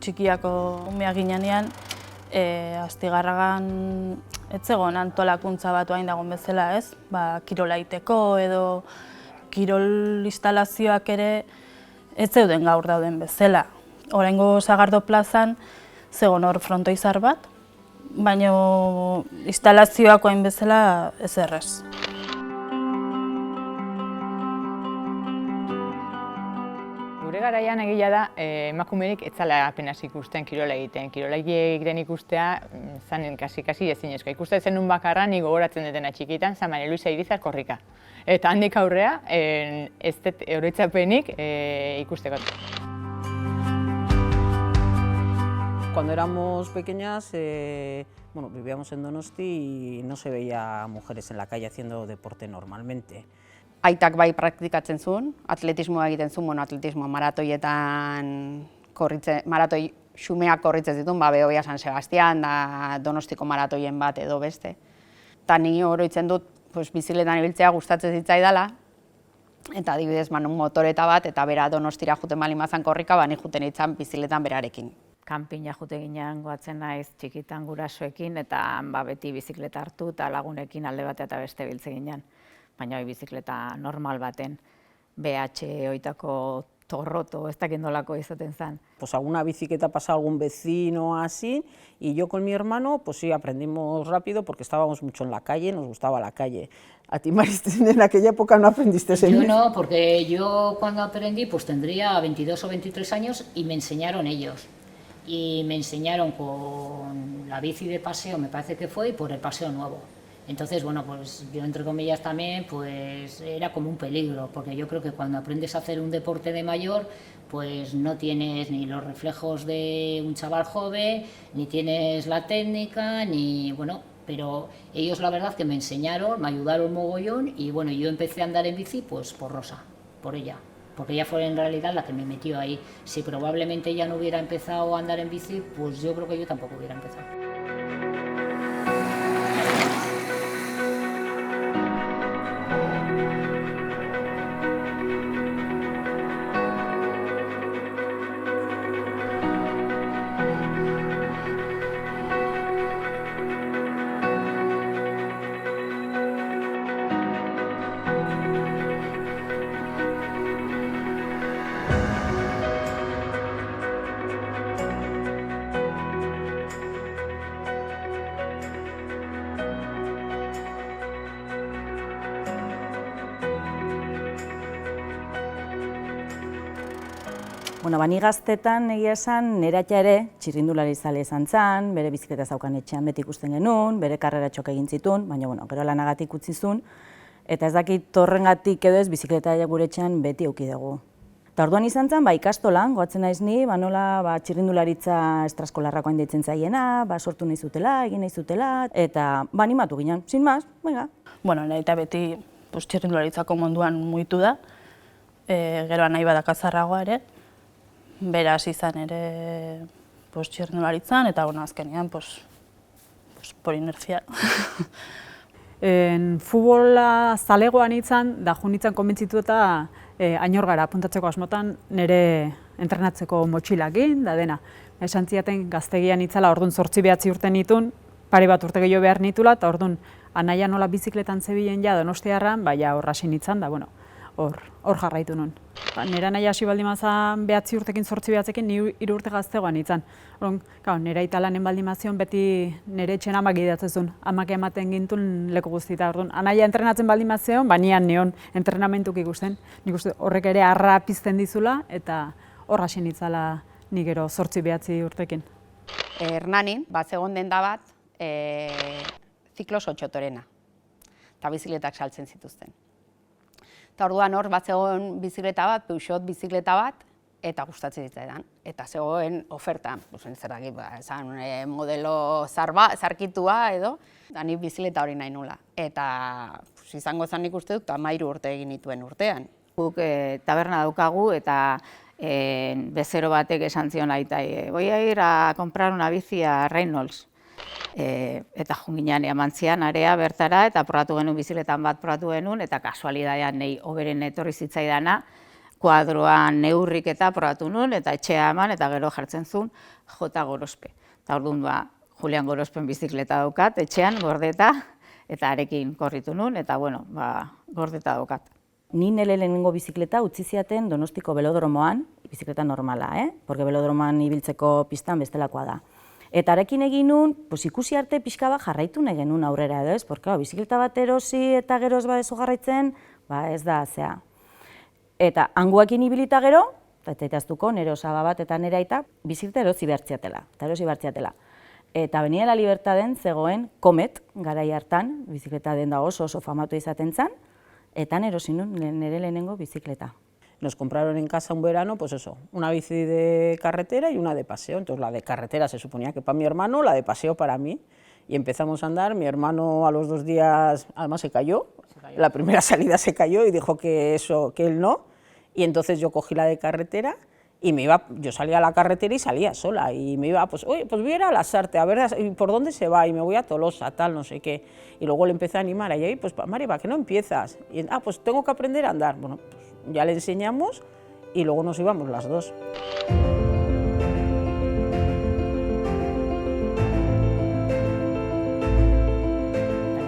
txikiako umea ginenean, Astigarragan ez zegoen antolakuntza bat hain dagoen bezala, ez? Kirola egiteko edo kirol instalazioak ere ez zeuden gaur dauden bezala. Oraingo Sagardo plazan zegoen hor frontoizar bat, baina instalazioak hain bezala ez errez. Gure garaian egia da, emakumerik ez zala apenas ikusten kirola egiten. Kirola egiten ikustea, zanen kasi ezinezkoa. Ikusten zenun bakarra, ni gogoratzen dutena txikitan, zan Maria Luisa Irizar korrika. Eta handik aurrea, ez dut oroitzapenik ikusteko. Cuando éramos pequeñas, vivíamos en Donosti y no se veía mujeres en la calle haciendo deporte normalmente. Aitak bai praktikatzen zuen, atletismoa egiten zuen, atletismoa maratoietan maratoi xumeak korritzen zituen, Behobia San Sebastian, da Donostiko maratoien bat edo beste. Eta ni oroitzen dut, bizikletan ibiltzea gustatzen zitzaidala, eta adibidez motoreta bat, eta bera Donostira juten bali mazan korrika, ni juten itzan bizikletan berarekin. Kanpina jute ginean goatzen naiz txikitan gurasoekin, eta beti bizikleta hartu eta lagunekin alde bat eta beste biltze ginean. Baina bizikleta normal baten, BH oitako torroto, ez dakit nolako izaten zen. Pues alguna bicicleta pasa algún vecino así, y yo con mi hermano, pues sí, aprendimos rápido porque estábamos mucho en la calle, nos gustaba la calle. ¿A ti, Maristén, en aquella época no aprendiste ese? Yo no, porque yo cuando aprendí pues tendría 22 o 23 años y me enseñaron ellos. Y me enseñaron con la bici de paseo, me parece que fue, y por el paseo nuevo. Entonces, bueno, pues yo entre comillas también, pues era como un peligro, porque yo creo que cuando aprendes a hacer un deporte de mayor, pues no tienes ni los reflejos de un chaval joven, ni tienes la técnica, ni bueno, pero ellos la verdad que me enseñaron, me ayudaron mogollón y bueno, yo empecé a andar en bici pues por Rosa, por ella. Porque ella fue en realidad la que me metió ahí. Si probablemente ella no hubiera empezado a andar en bici, pues yo creo que yo tampoco hubiera empezado. Ni gaztetan egia esan, nire atxa ere txirrindulari zale izan zen, bere bizikleta zaukan etxean beti ikusten genuen, bere karreratxok egin zituen, baina gero lanagatik utzi zuen, eta ez dakit horrengatik edo ez bizikleta gure etxean beti eduki dugu. Eta orduan izan zen, ikastolan, goatzen naiz ni, nola txirrindularitza estraskolarrakoan deitzen zaiena, sortu nahi zutela, egin nahi zutela, eta animatu ginen, sin más, venga. Nahi eta beti txirrindularitzako munduan mugitu da, gero nahi badakazarragoa ere, beraz izan ere txirrindularitzan, eta azkenean por inercia. Futbola zalegoan izan, da junitzen konbentzitu eta Ainorgara apuntatzeko asmotan nire entrenatzeko motxilakin, da dena. Esan ziaten gaztegian itzala, orduan 8-9 urte nituen, pare bat urte gehiago behar nitula, eta orduan anaia nola bizikletan zebilen ja Donostiarran, horra sin itzan, da hor jarraitu nun. Nera nahi hasi baldin mazan 9 urtekin 8 ni 3 urte gaztegoan itzan. Nera italanen baldin mazion beti nire etxen amak idatzezun, amak ematen gintun leku guztita. Anaia entrenatzen baldin mazion, nian nion entrenamentuk ikusten. Nik uste horrek ere arra pizten dizula eta hor hasi nitzala ni gero 8-9 urtekin. Hernanin, zegoen denda bat, ziklos otxotorena, eta bizikletak saltzen zituzten. Eta orduan hor zegoen bizikleta bat, Peugeot bizikleta bat, eta gustatzen zitzaidan. Eta zegoen ofertan, esan modelo zarkitua edo, eta nik bizikleta hori nahi nula. Eta izango zen nik uste dut 13 urte egin nituen urtean. Guk taberna daukagu eta bezero batek esan zion aitai, voy a ir a comprar una bici a Reynolds. Eta junginan eman zian area bertara eta probatu genuen bizikletan bat probatu genuen eta kasualidadean nahi hoberen etorri zitzaidana kuadroan neurrik eta probatu nun, eta etxea eman, eta gero jartzen zuen J. Gorospe. Eta orduan, Julian Gorospen bizikleta daukat, etxean, gordeta, eta arekin korritu nun, eta bueno, gordeta daukat. Ni nire lehenengo bizikleta utzi ziaten Donostiko belodromoan, bizikleta normala, porque belodromoan ibiltzeko pistan bestelakoa da. Eta arekin egin nun, ikusi arte pixka bat jarraitu negen nun aurrera edo ez, porque bizikleta bat erosi eta gero ez badezu jarraitzen, ez da zea. Eta hanguekin ibilita gero, eta itaztuko nire osaba bat eta nire aita, bizikleta erosi behartziatela. Eta Avenida la Libertaden zegoen Comet, garai hartan, bizikleta den da oso famatu izaten zen, eta erosi nun nire lehenengo bizikleta. Nos compraron en casa un verano, pues eso, una bici de carretera y una de paseo. Entonces la de carretera se suponía que para mi hermano, la de paseo para mí. Y empezamos a andar, mi hermano a los 2 días, además se cayó. La primera salida se cayó y dijo que él no. Y entonces yo cogí la de carretera y yo salía a la carretera y salía sola. Y me iba, pues voy a ir a Lasarte, a ver por dónde se va, y me voy a Tolosa, tal, no sé qué. Y luego le empecé a animar, y ahí, pues Mari, ¿para qué no empiezas? Y pues tengo que aprender a andar. Bueno, pues ya le enseñamos y luego nos íbamos las dos.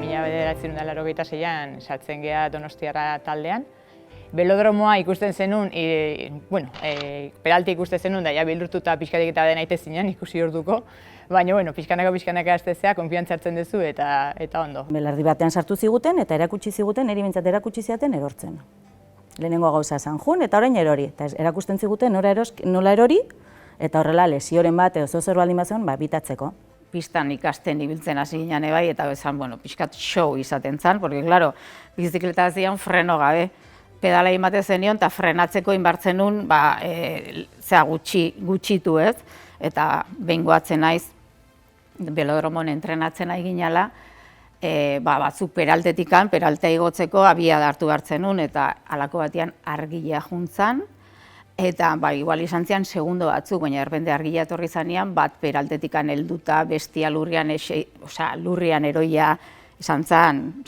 Mila 1986an sartzen gea Donostiarra taldean. Belodromoa ikusten zenun, peralti ikusten zenun, da ja bildurtuta pixkatik eta dena itezinan ikusi orduko, baina pixkanaka aztezea, konfiantza hartzen duzu eta ondo. Belardi batean sartu ziguten eta erakutsi ziguten, niri bintzat erakutsi ziaten erortzen. Lehenengo gauza esan jun, eta orain erori. Eta erakusten ziguten nola erori, eta horrela lesioren bat edo zer baldin bazen, bitatzeko. Pistan ikasten ibiltzen hasi ginen ebai, eta bezan, pixkat show izaten zen, porque, claro, bizikleta zian freno gabe. Pedala ematen zenion, eta frenatzeko inbartzen nun, gutxitu ez, eta behin goatzen naiz, belodromon entrenatzen nahi ginala, batzuk peraltetikan, peraltea igotzeko abia hartu hartzen nun, eta halako batean argila juntzan, eta igual izan zian segundo batzuk, baina erbende argila etorri zanean, bat peraltetikan helduta, bestia lurrian eroia izan zan,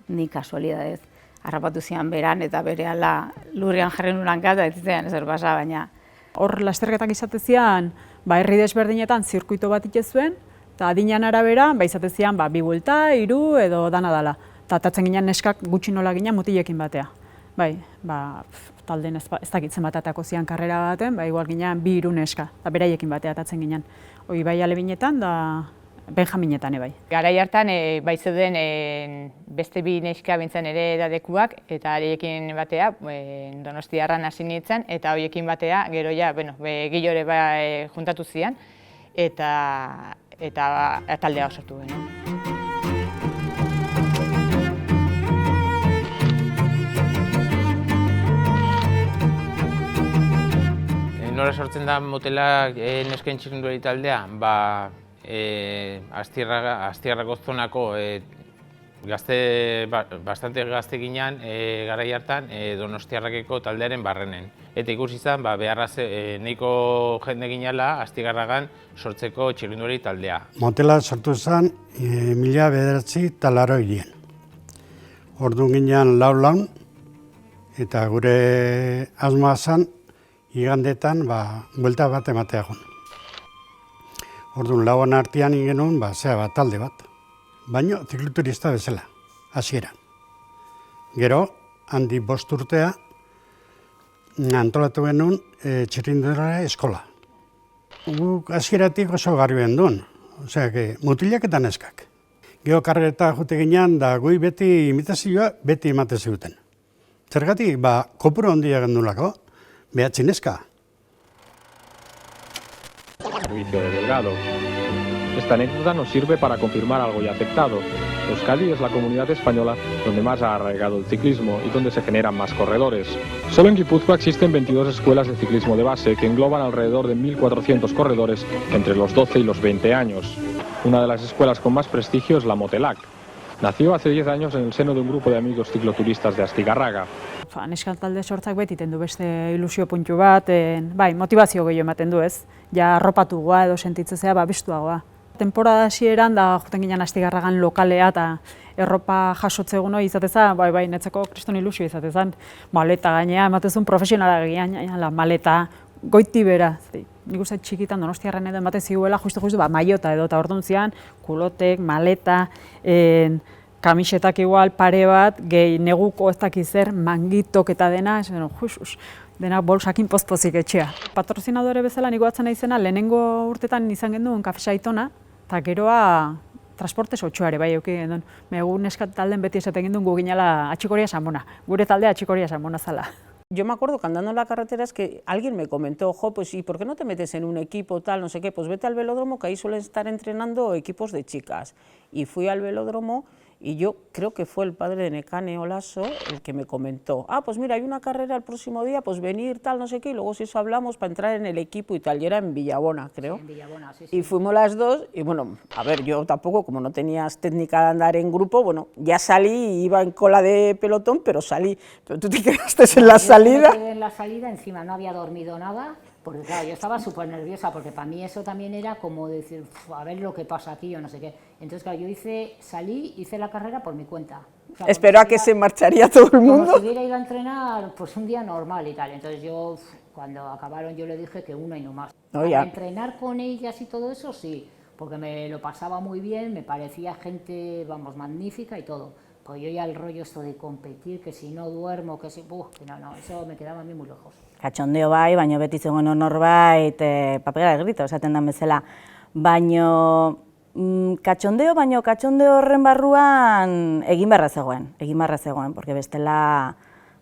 ni kasualidadez. Harrapatu zian beran eta berehala lurrian jarri nunan gata, ez zian ezer basa, baina. Hor lasterketak izate zian, herri desberdinetan zirkuito bat itezuen, eta adinean arabera, izate zian, 2 buelta, 3 edo dana dala. Eta atatzen ginen neskak gutxi nola ginen mutilekin batea. Talden ez dakitzen bat atako zian karrera baten, igual ginen 2-3 neska, eta beraiekin batea atatzen ginen. Hoi bai alebinetan, da Benjaminetan ebai. Garai hartan, zeuden beste 2 neska bintzen ere edadekuak, eta harekin batea Donostiarran hasi nintzen, eta horiekin batea, gero ja, gilore juntatu zian, eta taldea sortu genuen. Nola sortzen da motela nesken txirrindulari taldea? Astigarrako zonako bastante gazte ginen garai hartan Donostiarrakeko taldearen barrenen. Eta ikusi izan, beharraz nahiko jende ginela Astigarragan sortzeko txirrindulari taldea. Motela sortu zen 1980. Orduan ginen lau, eta gure asmoa zen igandetan buelta bat emateagun. Orduan lauan artean ingenuen talde bat, baina zikloturista bezala, hasieran. Gero, handi 5 urtea, antolatu genuen txirrindulari eskola. Guk hasieratik oso garbi genduen, mutilak eta neskak. Gero karreta jute ginean, da gui beti imitazioa beti ematen ziguten. Zergatik, kopuru handia gendulako, 9 neska. Servicio de Delgado. Esta anécdota nos sirve para confirmar algo ya aceptado. Euskadi es la comunidad española donde más ha arraigado el ciclismo y donde se generan más corredores. Solo en Guipúzcoa existen 22 escuelas de ciclismo de base que engloban alrededor de 1.400 corredores entre los 12 y los 20 años. Una de las escuelas con más prestigio es la Motelac. Nació hace 10 años en el seno de un grupo de amigos cicloturistas de Astigarraga. Neskal talde sortzak beti du beste ilusio puntu bat, motivazio gehiago ematen du ez. Ja arropatugoa edo sentitzea babestuagoa. Temporada hasieran da joten ginen Astigarragan lokalea eta erropa jasotzegun hori izateza, bai, netzeko kriston ilusio izatezan, maleta gainea, ematezun profesionala gehiago, maleta, goiti bera. Nik uste txikitan Donostiarren edo ematen ziguela, justu, maiota edo, eta orduan zian, kulotek, maleta, kamisetak igual, pare bat, gehi neguko ez dakiz zer, mangitok eta dena, denak bolsakin pozpozik etxea. Patrozinadore bezala nik goatzen naizena, lehenengo urtetan izan genduen Kafe Saitona, eta geroa transporte sotxoare bai euki genduen. Gu neskat talden beti esaten genduen gu ginela Atxikoria Samona, gure taldea Atxikoria Samona zala. Yo me acuerdo que andando en la carretera es que alguien me comentó, pues ¿y por qué no te metes en un equipo tal, no sé qué? Pues vete al velódromo que ahí suelen estar entrenando equipos de chicas. Y fui al velódromo y yo creo que fue el padre de Nekane Olaso el que me comentó, pues mira, hay una carrera el próximo día, pues venir tal, no sé qué, y luego si eso hablamos para entrar en el equipo y tal, y era en Villabona, creo. Sí, en Villabona, sí. Y fuimos las dos, y bueno, a ver, yo tampoco, como no tenías técnica de andar en grupo, bueno, ya salí y iba en cola de pelotón, pero salí. Pero tú te quedaste en la salida. Yo me quedé en la salida, encima no había dormido nada, porque claro, yo estaba súper nerviosa, porque para mí eso también era como decir, a ver lo que pasa aquí o no sé qué. Entonces, claro, yo salí, hice la carrera por mi cuenta. O sea, espero a que se marcharía todo el mundo. Como si hubiera ido a entrenar pues un día normal y tal. Entonces yo, cuando acabaron, yo le dije que una y no más. Para entrenar con ellas y todo eso, sí, porque me lo pasaba muy bien, me parecía gente, vamos, magnífica y todo. Pues yo ya el rollo esto de competir, que si no duermo, que si... que no, eso me quedaba a mí muy lejos. Katxondeo bai, baino beti zegoen norbait, papera de grito, esaten den bezala. Baino katxondeo horren barruan egin beharra zegoen, porque bestela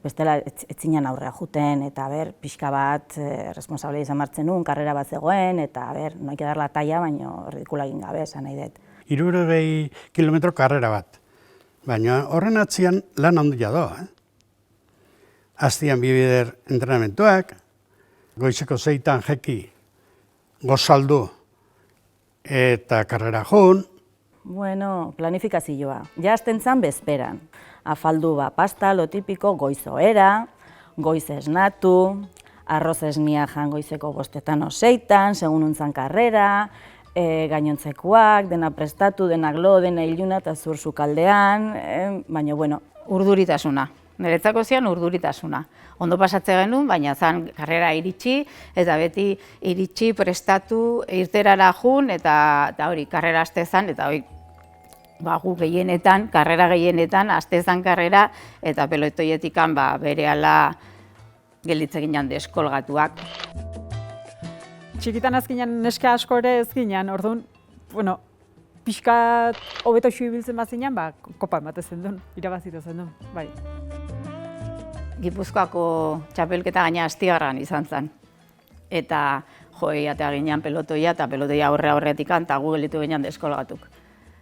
ez zinen aurrea juten, eta pixka bat responsable izan martzen nuen, karrera bat zegoen, eta no hay que dar la talla, baino ridikula egin gabe, esan nahi dut. 60 kilometro karrera bat, baina horren atzian lan handia doa. Aztian bibider entrenamentuak, goizeko 6 jeki gozaldu eta karrera jun. Bueno, planifikazioa. Ja hasten zan bezperan. Afaldu pasta, lo tipiko, goizoera, goiz esnatu, arroz esnia jan goizeko 5 o 6, segun untzan karrera, gainontzekoak, dena prestatu, denak lo, dena iluna eta zur sukaldean, baina, bueno, urduritasuna. Niretzako zian urduritasuna. Ondo pasatze genuen, baina zan karrera iritsi, eta beti iritsi, prestatu, irterara jun, eta hori, karrera aste zan, eta hori, gu gehienetan, karrera gehienetan, aste zan karrera, eta pelotoietikan berehala gelditze ginen deskolgatuak. Txikitan azkinan neska asko ere ez ginen, orduan, bueno, pixka hobeto ibiltzen bazinan, kopa ematezen duen, irabazitezen duen, bai. Gipuzkoako txapelketa gaina Astigarragan izan zen. Eta atea ginean pelotoia, eta pelotoia aurretik eta gu gelitu ginean deskolgatuk.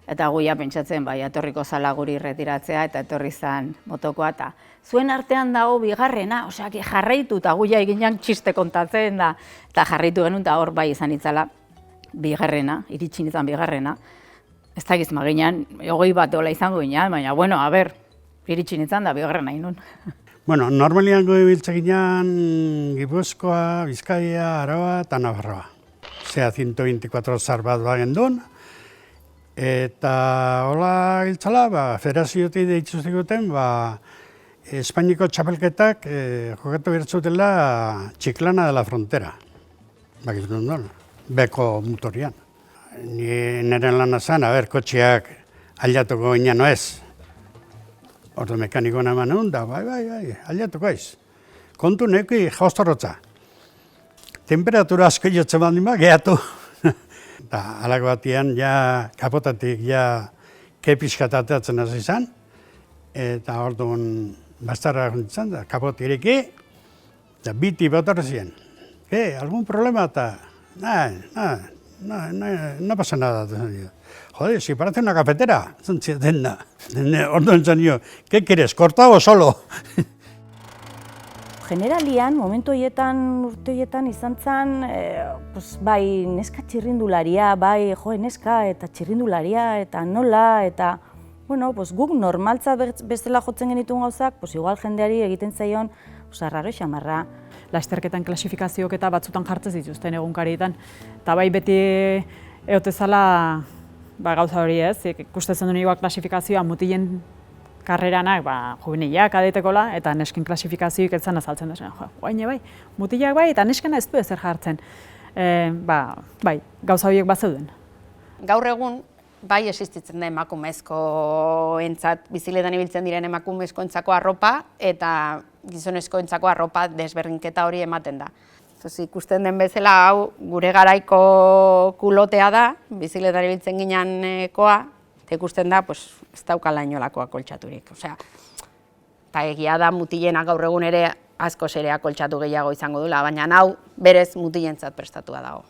Eta guia pentsatzen, etorriko zala guri retiratzea, eta etorri zen motokoa, eta zuen artean dago bigarrena, osea, jarraitu, eta guia eginean txiste kontatzen da, eta jarraitu genuen, eta hor izan itzala bigarrena, iritsi nintzen bigarrena. Ez da gizma ginean, 20 bat dola izango ginean, baina, bueno, iritsi nintzen da bigarrena inun. Bueno, normalian goibiltze ginean Gipuzkoa, Bizkaia, Araua eta Navarroa. Zea 124 zar bat gendun, eta hola giltzala, federaziotik deitzu ziguten, Espainiko txapelketak jokatu bertzutela Txiklana de la Frontera. Bakizun duen, beko motorian. Neren lana zen, kotxeak aldatuko ginen ez. Ordo mekanikoan eman egun da, bai, aldatuko ez. Kontu neki jauztorrotza. Temperatura asko jotzen baldin gehatu. Eta halako batian, kapotatik kepiskat atatzen hasi izan. Eta orduan bastarra juntzen da, kapot ireki, eta biti botorra ziren. Algun problema eta, no pasa nada. Joder, si parece una cafetera, orduan zen jo, ¿qué quieres, cortado o solo? Generalian, momentu urte horietan izan zen, bai neska txirrindularia, bai neska eta txirrindularia, eta nola, eta guk normaltzat bestela jotzen genituen gauzak, igual jendeari egiten zaion, arraro xamarra. Lasterketan klasifikazioak eta batzutan jartzen dituzten egunkarietan. Eta bai beti eotezala gauza hori ez, ikustetzen duen igual klasifikazioa mutilen karreranak juvenilak adetekola, eta nesken klasifikazioik etzan azaltzen da. Guaine bai, mutilak bai, eta neskena ez du ezer jartzen. Bai, gauza horiek bat zeuden. Gaur egun, bai existitzen da emakumezkoentzat, biziletan ibiltzen diren emakumezkoentzako arropa, eta gizonezkoentzako arropa desberdinketa hori ematen da. Ikusten den bezala hau gure garaiko kulotea da, biziletan ibiltzen gineanekoa, eta ikusten da ez daukala inolako akoltxaturik. Eta egia da mutilena gaur egun ere askoz ere akoltxatu gehiago izango dula, baina hau berez mutilentzat prestatua dago.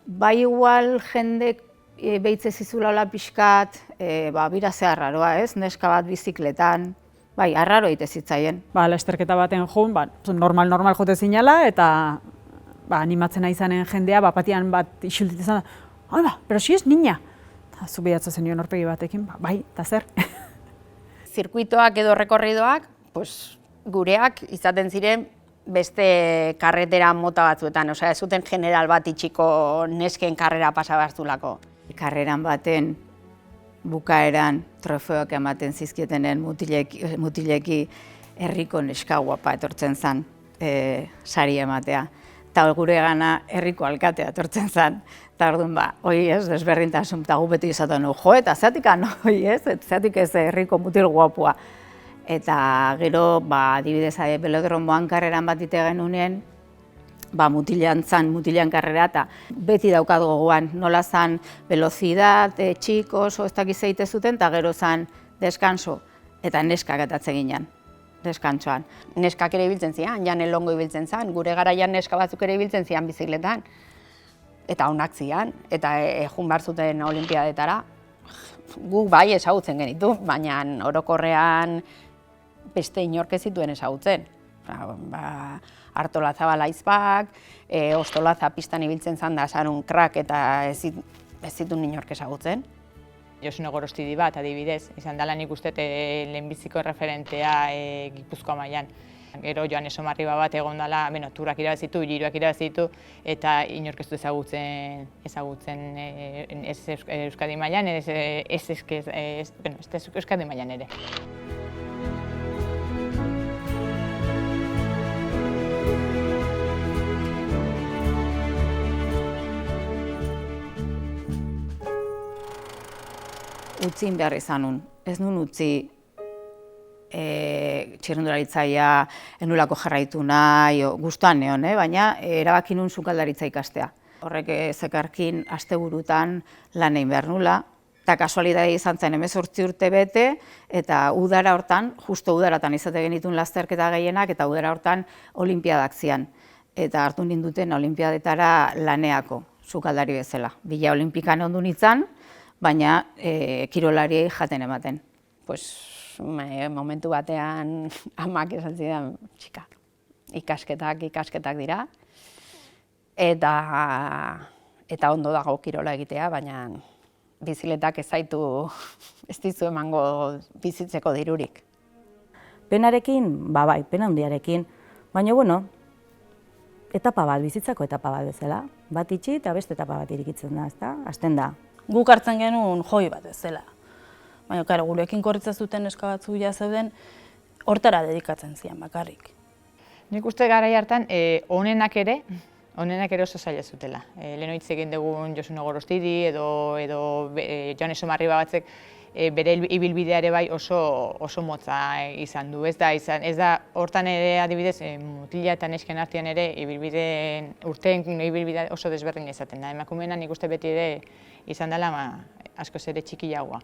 Bai igual jendek behitze zizula hola pixkat, bira ze arraroa ez, neska bat bizikletan, bai, arraro egite zitzaien. Lasterketa baten joan, normal jote zinala, eta animatzen nahi izanen jendea, batian bat isultit izan da, pero si ez niña. Zu behatzen zen nion horpegi batekin, bai, eta zer. Zirkuitoak edo rekorridoak, gureak izaten ziren beste karretera mota batzuetan, ez zuten general bat itxiko nesken karrera pasabaztulako. Karreran baten bukaeran trofeoak ematen zizkietenen mutileki herriko neska guapa etortzen zen sari ematea. Eta gure gana herriko alkatea etortzen zen. Eta orduan, hoi ez, desberdintasun, eta gu beti izaten nu, eta zeatik hoi ez, zeatik ez herriko mutil guapua. Eta gero, adibidez, belodromoan karreran bat ite genunean, mutilean karrera, eta beti daukat gogoan, nola zan velocidad, txikos, ez dakiz egite zuten, eta gero zan deskanso, eta neskak atatzen ginen, deskantsoan. Neskak ere ibiltzen zian, jan elongo ibiltzen zan, gure garaian neska batzuk ere ibiltzen zian bizikletan. Eta onak zian, eta egun behar zuten olimpiadetara. Guk bai ezagutzen genitu, baina orokorrean beste inork ez zituen ezagutzen. Artola Zabala Aizpak, Ostolaza pistan ibiltzen zan da Sarun Krak eta ez zituen inork ezagutzen. Josune Gorostidi bat, adibidez, izan dela nik uste lehenbiziko referentea Gipuzkoa mailan. Gero Joane Somarriba bat egon dela, turak irabazitu, giroak irabazitu, eta inork ez du ezagutzen ez Euskadi mailan, ez Euskadi mailan ere. Utzin behar izan nun, ez nun utzi txirrindularitzaia enulako jarraitu nahi, guztuan neon, baina erabaki nun sukaldaritza ikastea. Horrek zekarkin asteburutan lan egin behar nula, eta kasualitatea izan zen 18 urte bete, eta udara hortan, justo udaratan izate genitun lasterketa gehienak, eta udara hortan olimpiadak zian. Eta hartu ninduten olimpiadetara laneako, sukaldari bezala. Bila olimpikan ondu nintzen, baina kirolariei jaten ematen. Momentu batean amak esan zidan, txika, ikasketak dira, eta ondo dago kirola egitea, baina bizikletak ez dizu emango bizitzeko dirurik. Penarekin, bai, pena handiarekin, baina, etapa bat, bizitzako etapa bat bezala, bat itxi eta beste etapa bat irikitzen da, ezta? Hasten da. Guk hartzen genuen joi bat ez zela. Baina, gurekin korritza zuten neska batzu zeuden, hortara dedikatzen zian bakarrik. Nik uste garai hartan, honenak ere oso zaila zutela. Lehen hitz egin dugun Josune Gorostidi edo Joane Somarriba batzek bere ibilbidea ere bai oso motza izan du. Ez da hortan ere adibidez, mutila eta nesken artean ere urteen ibilbidea oso desberdin izaten da. Emakumeena nik uste beti ere izan dela askoz ere txikiagoa.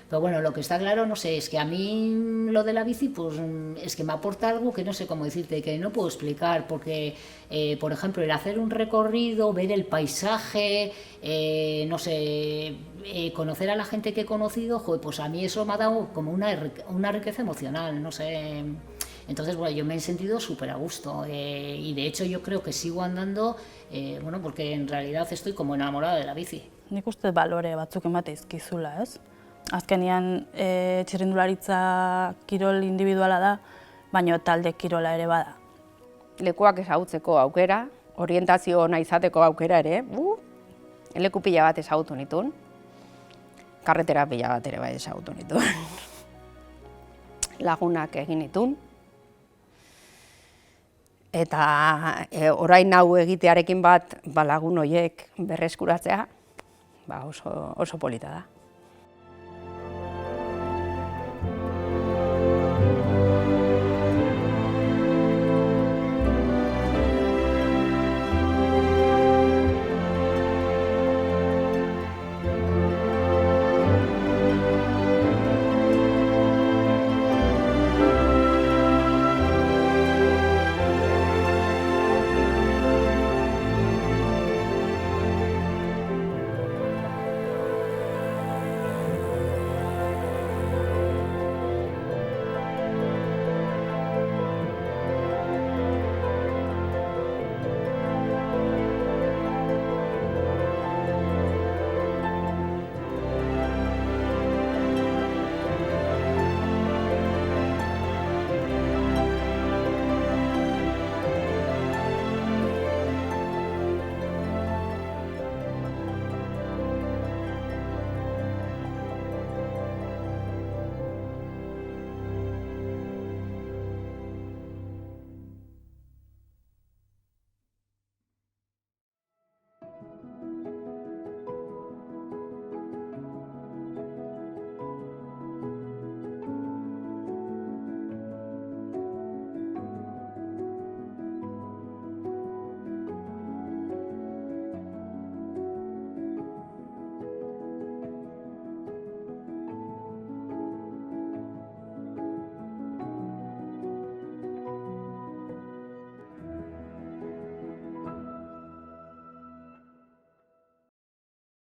Pero bueno, lo que está claro, no sé, es que a mí lo de la bici, pues es que me aporta algo que no sé cómo decirte, que no puedo explicar, porque, por ejemplo, el hacer un recorrido, ver el paisaje, no sé, conocer a la gente que he conocido, joder, pues a mí eso me ha dado como una riqueza emocional, no sé. Entonces, bueno, yo me he sentido súper a gusto y de hecho yo creo que sigo andando, bueno, porque en realidad estoy como enamorada de la bici. Nik uste balore batzuk emate izkizula, ez? Azkenean txirrindularitza kirol individuala da, baina talde kirola ere bada. Lekuak ezagutzeko aukera, orientazio ona izateko aukera ere, leku pila bat ezagutu nituen, karretera pila bat ere bai ezagutu nituen. Lagunak egin nituen. Eta orain hau egitearekin bat lagun horiek berreskuratzea oso polita da.